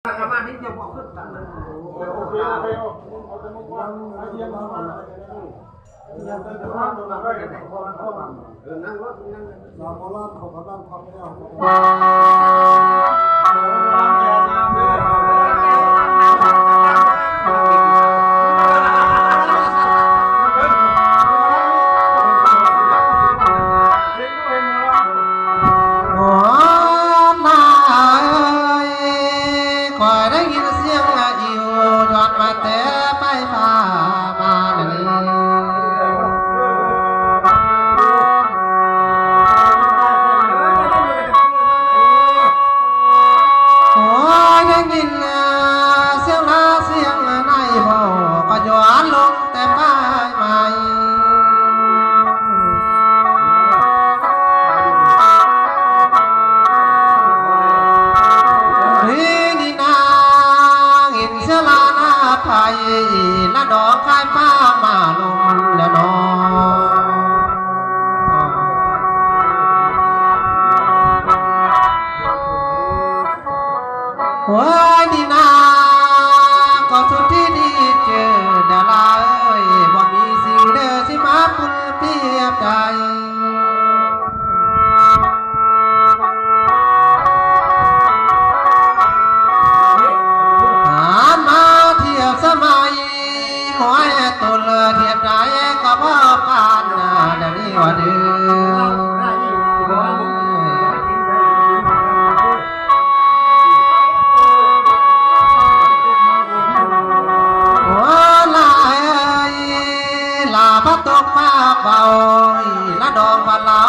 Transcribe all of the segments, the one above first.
ประมาณนี้จะบอกขึ้นตังเลยโอเคเอาแต่มุกว่าเยี่ยมมากเยี่ยมเป็นภาพตัวนั้นได้นั่งรถนั่งเราโบราณเขากำลังทำละดอกคายฟ้ามาลงแล้วน้องหัวดีนาก็ทุกที่ดีเจอดาราเอ้ยบ่มีสิ่งเด้อสิมาปุ่นเปียบใจหัวตุลเทียบใจก็พ่อปานเดี๋ยวนี้ว่าดื้อหัวลายลาพัดตกมาเบาละดองวันละ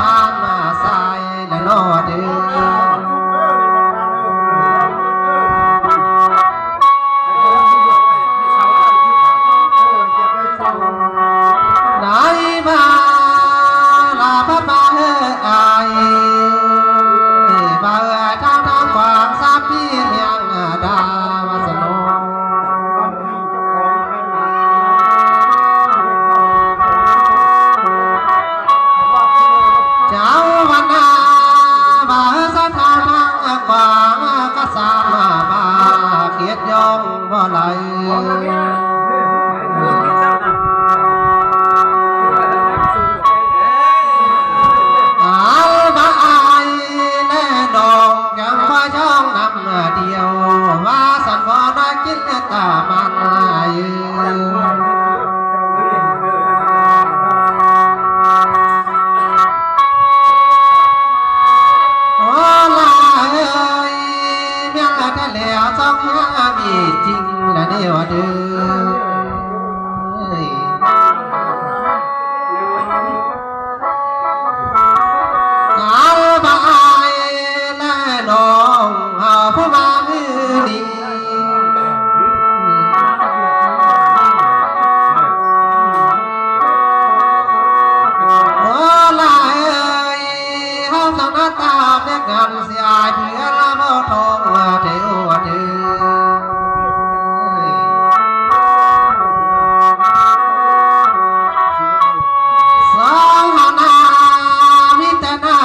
ทานมาใส่แล้วนอดื้อบ่ไหลบายแน่ดอกยังว่าช่องนำเดียวว่าสันบ่ได้กินตามันยืนแล้วสองมีจริงและเดียวเดิมเอาบายและน้องเอาผู้มามือดีโอ้ลายเขาสองหน้าตาเด็กงานเสียเพื่อละบ่ทองเดียวเดิมสองหน้ามิตรหน้า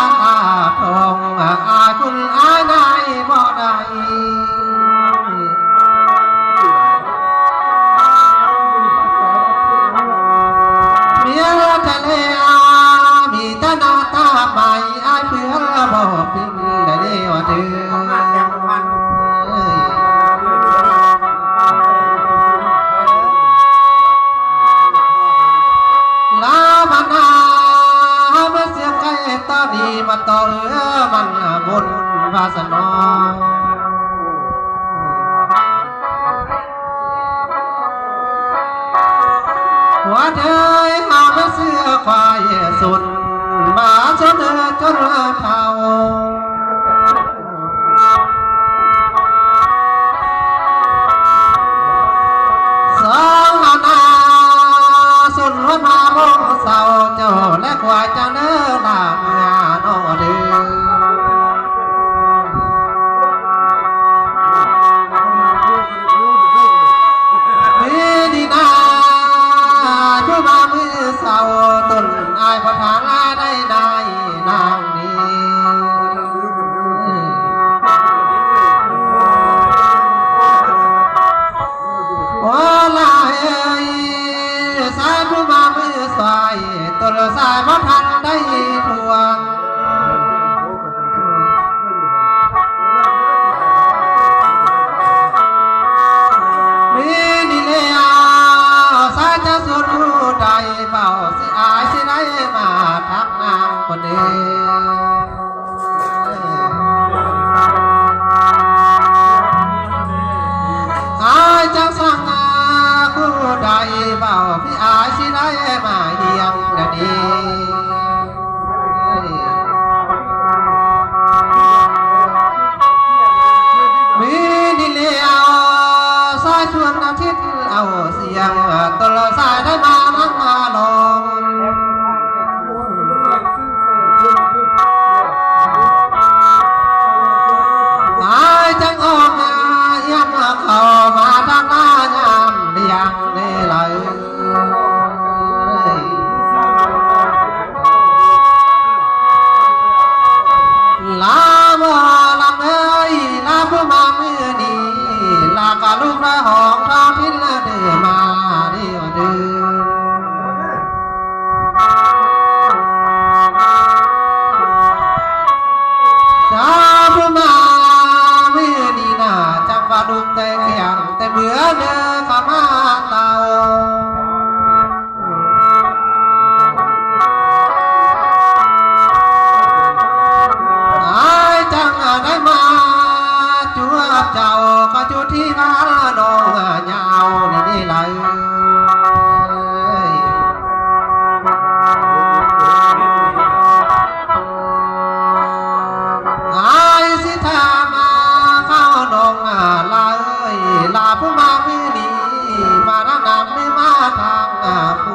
ทองอายคุณอายนายบ่ได้ สายบ่ทันได้ทวงมีนี่แล้วสายจะสุดผู้ใดเบาสิอายสิได้มาทักนางคนนี้อายจะสั่งผู้ใดเบาพี่อายสิได้มาเฮียงกันนี้มีนี่แล้วสายชวนอาทิตย์เอาเสียงตลอดสายได้มานั่งมาลงอายจังออกย้ำเข้ามาทางหน้ายามเลี้ยงนี่เลยลาบ่ลำเอ้ยลาผู้มาเมื่อนี้ลากะลูกระหองทอทิ้นละเดือมาเดียวเดือจ้าผู้มาเมื่อนี้น่าจังว่าลูกแต่เขียงแต่เบื่อเนื้อข้ามาเตาจังได้มาจัวเจ้าก็จุดที่งานดองยาวนี่เลยไอ้สิทามาเข้าดองลาเอ้ยลาผู้มาไม่ดีมาดังนำไม่มาทาง